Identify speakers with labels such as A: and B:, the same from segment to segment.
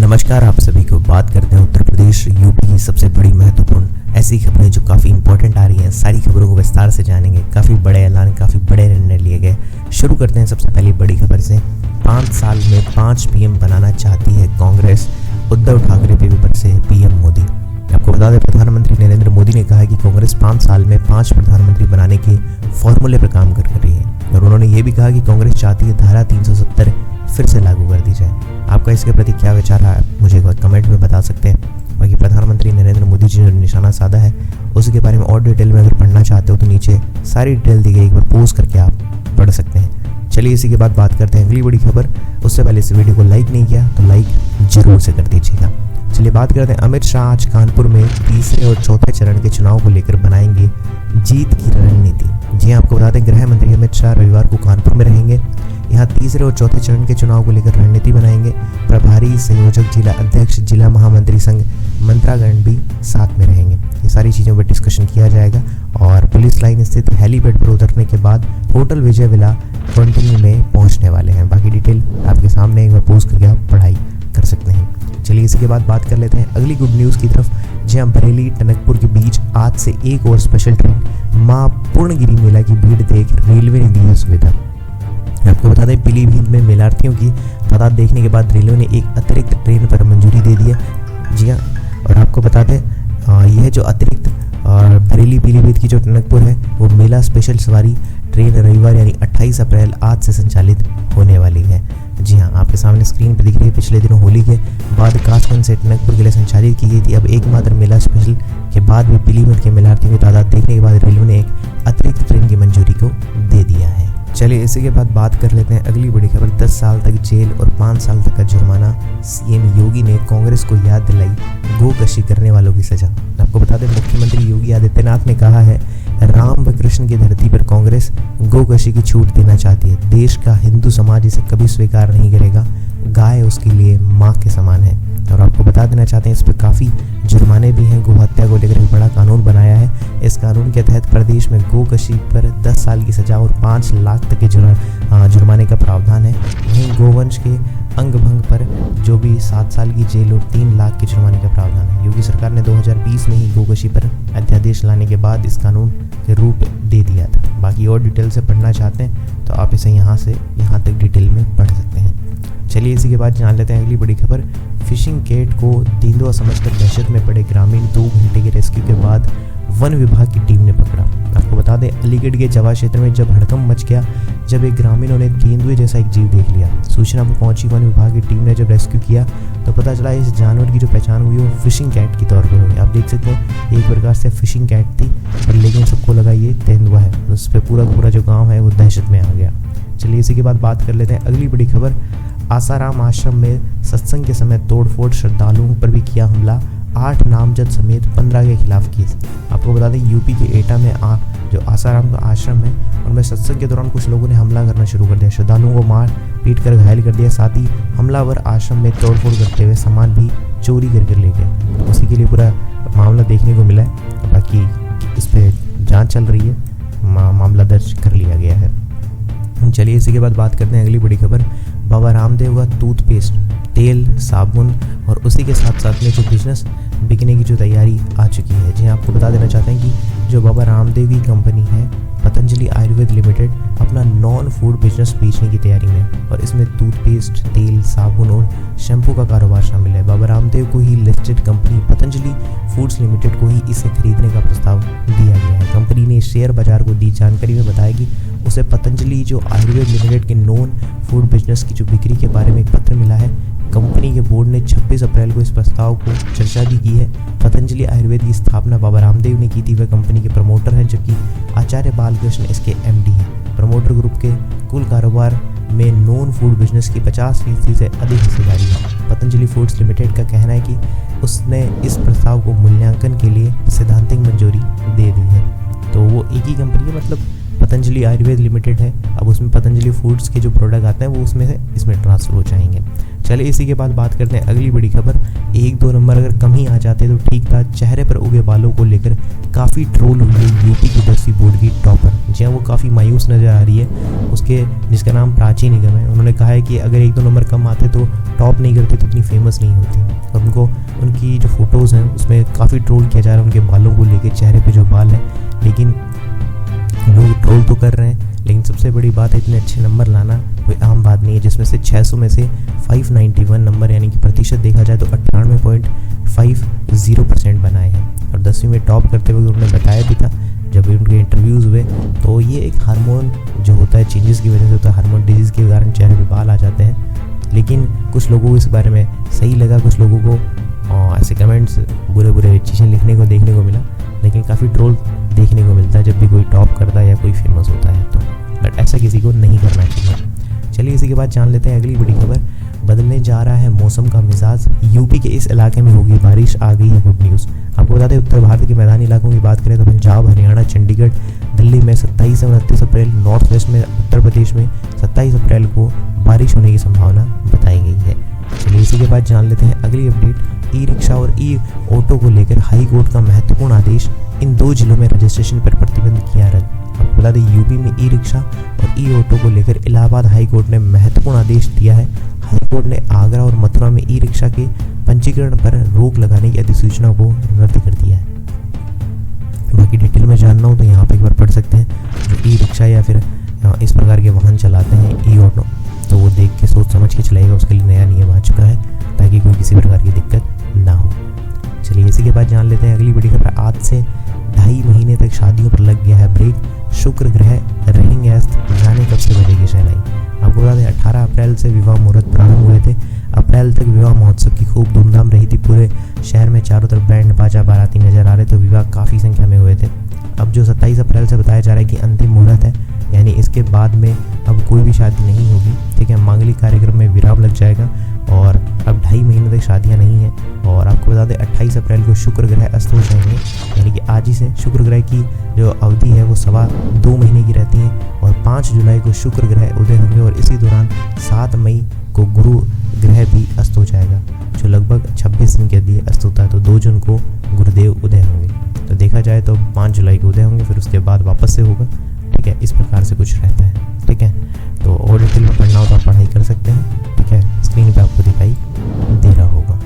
A: नमस्कार आप सभी को। बात करते हैं उत्तर प्रदेश यूपी की सबसे बड़ी महत्वपूर्ण ऐसी खबरें जो काफ़ी इंपॉर्टेंट आ रही हैं। सारी खबरों को विस्तार से जानेंगे। काफ़ी बड़े ऐलान, काफ़ी बड़े निर्णय लिए गए। शुरू करते हैं सबसे पहली बड़ी खबर से। 5 साल में 5 पीएम बनाना चाहती है कांग्रेस। उद्धव ठाकरे पे भी बरसे पीएम मोदी। आपको बता दें, प्रधानमंत्री नरेंद्र मोदी ने कहा है कि कांग्रेस 5 साल में 5 प्रधानमंत्री बनाने के फॉर्मूले पर काम कर रही है। और उन्होंने ये भी कहा कि कांग्रेस चाहती है धारा 370 फिर से लागू कर दी जाए। आपका इसके प्रति क्या विचार है, मुझे कमेंट में बता सकते हैं। बाकी प्रधानमंत्री नरेंद्र मोदी जी ने निशाना साधा है, उसके बारे में और डिटेल में अगर पढ़ना चाहते हो तो नीचे सारी डिटेल दी गई, एक बार पॉज करके आप पढ़ सकते हैं। चलिए इसी के बाद बात करते हैं अगली बड़ी खबर। उससे पहले इस वीडियो को लाइक नहीं किया तो लाइक जरूर से कर दीजिएगा। चलिए बात करते हैं। अमित शाह आज कानपुर में तीसरे और चौथे चरण के चुनाव को लेकर बनाएंगे जीत की रणनीति। जी आपको बता दें, गृह मंत्री अमित शाह रविवार को कानपुर में रहेंगे। यहाँ तीसरे और चौथे चरण के चुनाव को लेकर रणनीति बनाएंगे। प्रभारी संयोजक, जिला अध्यक्ष, जिला महामंत्री संघ मंत्रागण भी साथ में रहेंगे। ये सारी चीज़ों पर डिस्कशन किया जाएगा। और पुलिस लाइन स्थित हेलीपैड पर उतरने के बाद होटल विजय विला कंटिन्यू में पहुंचने वाले हैं। बाकी डिटेल आपके सामने एक बार पोस्ट करके आप पढ़ाई कर सकते हैं। चलिए इसी के बाद बात कर लेते हैं अगली गुड न्यूज़ की तरफ। जहाँ बरेली टनकपुर के बीच आज से एक और स्पेशल ट्रेन। मां पूर्णगिरी मेला की भीड़ देख रेलवे ने दी है सुविधा। आपको बता दें, पीलीभीत में मेलार्थियों की तादाद देखने के बाद रेलवे ने एक अतिरिक्त ट्रेन पर मंजूरी दे दी है। जी हाँ, और आपको बता दें यह जो अतिरिक्त बरेली पीलीभीत की जो टनकपुर है वो मेला स्पेशल सवारी ट्रेन रविवार यानी 28 अप्रैल आज से संचालित होने वाली है। जी हाँ, आपके सामने स्क्रीन पर दिख रही है। पिछले दिनों होली के बाद कासगंज से टनकपुर के लिए संचालित की गई थी। अब एकमात्र मेला स्पेशल के बाद भी पीलीभीत के मेलार्थियों की तादाद देखने के बाद रेलवे ने एक अतिरिक्त ट्रेन की मंजूरी को दे दिया है। चलिए इसी के बाद बात कर लेते हैं अगली बड़ी खबर। 10 साल तक जेल और 5 साल तक का जुर्माना। सीएम योगी ने कांग्रेस को याद दिलाई गोकशी करने वालों की सजा। आपको बता दें, मुख्यमंत्री योगी आदित्यनाथ ने कहा है राम व कृष्ण की धरती पर कांग्रेस गोकशी की छूट देना चाहती है। देश का हिंदू समाज इसे कभी स्वीकार नहीं करेगा। गाय उसके लिए माँ के समान है। और आपको बता देना चाहते हैं, इस पर काफ़ी जुर्माने भी हैं। गो हत्या को लेकर एक बड़ा कानून बनाया है। इस कानून के तहत प्रदेश में गोकशी पर 10 साल की सजा और 5 लाख तक के जुर्माने का प्रावधान है। वहीं गोवंश के अंग भंग पर जो भी 7 साल की जेल और 3 लाख के जुर्माने का प्रावधान है। योगी सरकार ने 2020 में ही गोकशी पर अध्यादेश लाने के बाद इस कानून के रूप दे दिया था। बाकी और डिटेल से पढ़ना चाहते हैं तो आप इसे यहाँ से यहाँ तक डिटेल में पढ़ सकते हैं। चलिए इसी के बाद जान लेते हैं अगली बड़ी खबर। फिशिंग कैट को तेंदुआ समझकर दहशत में पड़े ग्रामीण 2 घंटे के रेस्क्यू के बाद वन विभाग की टीम ने पकड़ा। आपको बता दें, अलीगढ़ के जवा क्षेत्र में जब हड़कंप मच गया जब एक ग्रामीणों ने तेंदुए जैसा एक जीव देख लिया। सूचना पर पहुंची वन विभाग की टीम ने जब रेस्क्यू किया तो पता चला इस जानवर की जो पहचान हुई वो फिशिंग कैट की तौर पर हुई। आप देख सकते हैं, एक प्रकार से फिशिंग कैट थी पर लेकिन सबको लगा ये तेंदुआ है। उस पर पूरा जो गाँव है वो दहशत में आ गया। चलिए इसी के बाद बात कर लेते हैं अगली बड़ी खबर। आसाराम आश्रम में सत्संग के समय तोड़फोड़, श्रद्धालुओं पर भी किया हमला। 8 नामजद समेत 15 के खिलाफ केस। आपको बता दें, यूपी के एटा में जो आसाराम का आश्रम है उनमें सत्संग के दौरान कुछ लोगों ने हमला करना शुरू कर दिया। श्रद्धालुओं को मार पीट कर घायल कर दिया। साथ ही हमलावर आश्रम में तोड़फोड़ करते हुए सामान भी चोरी कर ले गए। उसी के लिए पूरा मामला देखने को मिला है। बाकी इस पर जाँच चल रही है, मामला दर्ज कर लिया गया है। चलिए इसी के बाद बात करते हैं अगली बड़ी खबर। बाबा रामदेव का टूथपेस्ट, तेल, साबुन और उसी के साथ साथ में जो बिजनेस बिकने की जो तैयारी आ चुकी है। जी आपको बता देना चाहते हैं कि जो बाबा रामदेव की कंपनी है पतंजलि आयुर्वेद लिमिटेड अपना नॉन फूड बिजनेस बेचने की तैयारी में, और इसमें टूथपेस्ट, तेल, साबुन और शैम्पू का कारोबार शामिल है। बाबा रामदेव को ही listed company Patanjali foods limited को ही इसे खरीदने का प्रस्ताव दिया गया है। कंपनी ने शेयर बाजार को दी जानकारी में बताया कि उसे पतंजलि जो आयुर्वेद लिमिटेड के नॉन फूड बिजनेस की जो बिक्री के बारे में एक पत्र मिला है। कंपनी के बोर्ड ने 26 अप्रैल को इस प्रस्ताव को चर्चा भी की है। पतंजलि आयुर्वेद की स्थापना बाबा रामदेव ने की थी। वह कंपनी के प्रमोटर हैं, जबकि आचार्य बालकृष्ण इसके एमडी हैं। प्रमोटर ग्रुप के कुल कारोबार में नॉन फूड बिजनेस की 50% से अधिक हिस्सेदारी है। पतंजलि फूड्स लिमिटेड का कहना है कि उसने इस प्रस्ताव को मूल्यांकन के लिए सैद्धांतिक मंजूरी दे दी है। तो वो एक ही कंपनी है, मतलब पतंजलि आयुर्वेद लिमिटेड है। अब उसमें पतंजलि फूड्स के जो प्रोडक्ट आते हैं वो उसमें से इसमें ट्रांसफर हो जाएंगे। चलिए इसी के बाद बात करते हैं अगली बड़ी खबर। 1-2 नंबर अगर कम ही आ जाते तो ठीक था। चेहरे पर उगे बालों को लेकर काफ़ी ट्रोल हुई है यूपी की 10वीं बोर्ड की टॉपर। जी हाँ, वो काफ़ी मायूस नज़र आ रही है। उसके जिसका नाम प्राची निगम है, उन्होंने कहा है कि अगर 1-2 नंबर कम आते तो टॉप नहीं करती तो इतनी फेमस नहीं होती। और उनको उनकी जो फोटोज़ हैं उसमें काफ़ी ट्रोल किया जा रहा है उनके बालों को लेकर, चेहरे पर जो बाल हैं। लेकिन लोग ट्रोल तो कर रहे हैं, लेकिन सबसे बड़ी बात है इतने अच्छे नंबर लाना कोई आम बात नहीं है, जिसमें से 600 में से 591 नंबर यानी कि प्रतिशत देखा जाए तो 98.50% बनाए हैं। और 10वीं में टॉप करते हुए उन्होंने बताया भी था जब उनके इंटरव्यूज़ हुए, तो ये एक हार्मोन जो होता है चेंजेस की वजह से होता है। हार्मोन डिजीज़ के कारण चेहरे पे बाल आ जाते हैं। लेकिन कुछ लोगों को इस बारे में सही लगा, कुछ लोगों को ऐसे कमेंट्स बुरे चीज़ें लिखने को देखने को मिला। लेकिन काफ़ी ट्रोल देखने को मिलता है जब भी कोई टॉप करता है या कोई फेमस होता है तो, बट ऐसा किसी को नहीं करना चाहिए। चलिए इसी के बाद जान लेते हैं अगली बड़ी खबर। बदलने जा रहा है मौसम का मिजाज, यूपी के इस इलाके में होगी बारिश, आ गई है गुड न्यूज़। आपको बता दें उत्तर भारत के मैदानी इलाकों की बात करें तो पंजाब, हरियाणा, चंडीगढ़, दिल्ली में 27 और 29 अप्रैल, नॉर्थ वेस्ट में उत्तर प्रदेश में 27 अप्रैल को बारिश होने की संभावना बताई गई है। चलिए इसी के बाद जान लेते हैं अगली अपडेट। ई रिक्शा और ई ऑटो को लेकर हाई कोर्ट का महत्वपूर्ण आदेश, इन 2 जिलों में रजिस्ट्रेशन पर प्रतिबंध किया रद्द। आपको बता दें यूपी में ई रिक्शा और ई ऑटो को लेकर इलाहाबाद हाई कोर्ट ने महत्वपूर्ण आदेश दिया है। हाई कोर्ट ने आगरा और मथुरा में ई रिक्शा के पंजीकरण पर रोक लगाने की अधिसूचना को रद्द कर दिया है। बाकी डिटेल में जानना हो तो यहाँ पे एक बार पढ़ सकते हैं। जो ई रिक्शा या फिर इस प्रकार के वाहन चलाते हैं ई ऑटो, तो वो देख के सोच समझ के चलाएगा, उसके लिए नया नियम आ चुका है ताकि कोई किसी प्रकार की दिक्कत ना हो। चलिए इसी के बाद जान लेते हैं अगली बड़ी खबर। आज से 2.5 महीने तक शादियों पर लग गया है ब्रेक, शुक्र ग्रह रहेंगे अस्त, जाने कब से बजेगी शहनाई। आपको बता दें 18 अप्रैल से विवाह मुहूर्त प्रारंभ हुए थे। अप्रैल तक विवाह महोत्सव की खूब धूमधाम रही थी। पूरे शहर में चारों तरफ बैंड बाजा बाराती नजर आ रहे थे। विवाह काफ़ी संख्या में हुए थे। अब जो 27 अप्रैल से बताया जा रहा है कि अंतिम मुहूर्त है, यानी इसके बाद में अब कोई भी शादी नहीं होगी। ठीक है, मांगलिक कार्यक्रम में विराम लग जाएगा और अब 2.5 महीने तक शादियां नहीं हैं। और आपको बता दें 28 अप्रैल को शुक्र ग्रह अस्त हो जाएंगे, यानी कि आज ही से शुक्र ग्रह की जो अवधि है वो 2.25 महीने की रहती है। और 5 जुलाई को शुक्र ग्रह उदय होंगे और इसी दौरान 7 मई को गुरु ग्रह भी अस्त हो जाएगा, जो लगभग 26 दिन के लिए अस्त होता है। तो 2 जून को गुरुदेव उदय होंगे। तो देखा जाए तो 5 जुलाई को उदय होंगे, फिर उसके बाद वापस से होगा। ठीक है, इस प्रकार से कुछ रहता है। ठीक है, तो और डिटेल में पढ़ना हो तो आप पढ़ाई कर सकते हैं। ठीक है, स्क्रीन पे आपको दिखाई दे रहा होगा।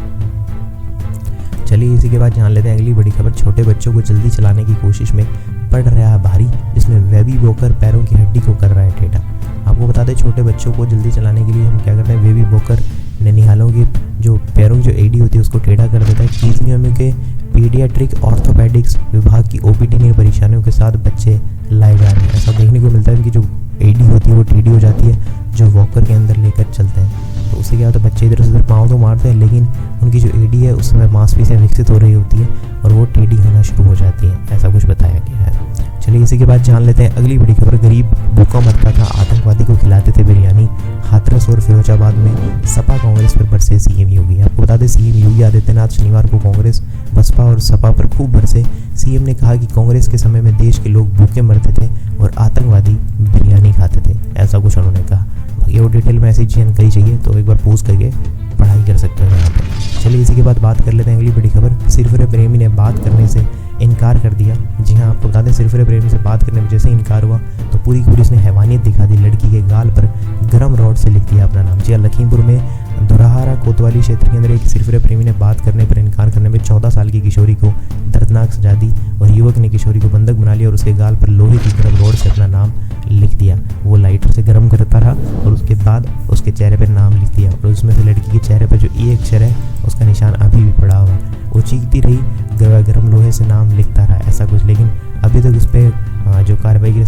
A: चलिए इसी के बाद जान लेते हैं अगली बड़ी खबर। छोटे बच्चों को जल्दी चलाने की कोशिश में पड़ रहा है भारी, जिसमें बेबी वॉकर पैरों की हड्डी को कर रहा है टेढ़ा। आपको बता दें छोटे बच्चों को जल्दी चलाने के लिए हम क्या करते हैं, बेबी वॉकर ननिहालों की जो पैरों की जो एडी होती है उसको टेढ़ा कर देता है। कीजियों के पीडियाट्रिक ऑर्थोपेडिक्स विभाग की ओपीडी में परेशानियों के साथ बच्चे लाए जा रहे हैं। ऐसा देखने को मिलता है उनकी जो एडी होती है वो टेढ़ी हो जाती है, जो वॉकर के अंदर लेकर चलते हैं। तो उससे क्या होता है, बच्चे इधर से उधर पाँव तो मारते हैं, लेकिन उनकी जो एडी है उस समय मांसपेशियां विकसित हो रही होती है और वो टेढ़ी होना शुरू हो जाती है। ऐसा कुछ बताया गया है। चलिए इसी के बाद जान लेते हैं अगली बड़ी खबर। गरीब भूखा मरता था, आतंकवादी को खिलाते थे बिरयानी। हाथरस और फिरोजाबाद में सपा कांग्रेस पर बरसे सीएम योगी। आपको बता दें सीएम योगी आदित्यनाथ शनिवार को कांग्रेस, बसपा और सपा पर खूब बरसे। सीएम ने कहा कि कांग्रेस के समय में देश के लोग भूखे मरते थे और आतंकवादी बिरयानी खाते थे। ऐसा कुछ उन्होंने कहा। बाकी और डिटेल में ऐसी जानकारी चाहिए तो एक बार पोस्ट करके पढ़ाई कर सकते हो यहाँ पर। चलिए इसी के बाद बात कर लेते हैं अगली बड़ी खबर। सिरफिरे प्रेमी ने बात करने से इनकार कर दिया। जी हाँ, आपको बता दें सिरफिरे प्रेमी से बात करने में जैसे इनकार हुआ तो पूरी की पूरी उसने हैवानियत दिखा दी। लड़की के गाल पर गरम रॉड से लिख दिया अपना नाम। जी हाँ, लखीमपुर में धुराहारा कोतवाली क्षेत्र के अंदर एक सिरफिरे प्रेमी ने बात करने पर इनकार करने में 14 साल की किशोरी को दर्दनाक सजा दी और युवक ने किशोरी को बंधक बना लिया और उसके गाल पर लोहे की गरम रॉड से अपना नाम लिख दिया। वो लाइटर से गर्म करता रहा और उसके बाद उसके चेहरे पर नाम लिख दिया और उसमें से लड़की के चेहरे पर जो ई अक्षर है उसका निशान अभी भी पड़ा हुआ है। वो चीखती रही, गर्म लोहे से नाम लिखता रहा, ऐसा कुछ। लेकिन अभी तक उस पर जो कार्रवाई की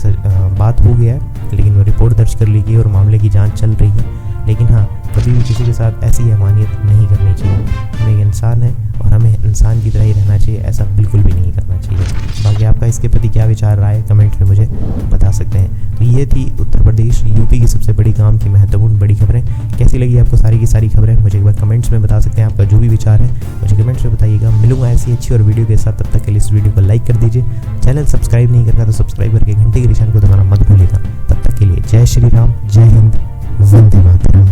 A: बात हो गया है, लेकिन वो रिपोर्ट दर्ज कर ली गई और मामले की जांच चल रही है। लेकिन हाँ, कभी भी किसी के साथ ऐसी हैवानियत नहीं करनी चाहिए। हम एक इंसान है और हमें इंसान की तरह ही रहना चाहिए, ऐसा बिल्कुल भी नहीं करना चाहिए। बाकी आपका इसके प्रति क्या विचार रहा है कमेंट में मुझे बता सकते हैं। तो ये थी उत्तर प्रदेश यूपी की सबसे बड़ी काम की महत्वपूर्ण बड़ी खबरें। कैसी लगी आपको सारी की सारी खबरें मुझे एक बार कमेंट्स में बता सकते हैं। आपका जो भी विचार है मुझे कमेंट्स में बताइएगा। मिलूंगा ऐसी अच्छी और वीडियो के साथ, तब तक के लिए इस वीडियो को लाइक कर दीजिए। चैनल सब्सक्राइब नहीं करना तो सब्सक्राइब करके घंटे के निशान को दबाना मत भूलिएगा। तब तक के लिए जय श्री राम, जय हिंद, वंदे मातरम।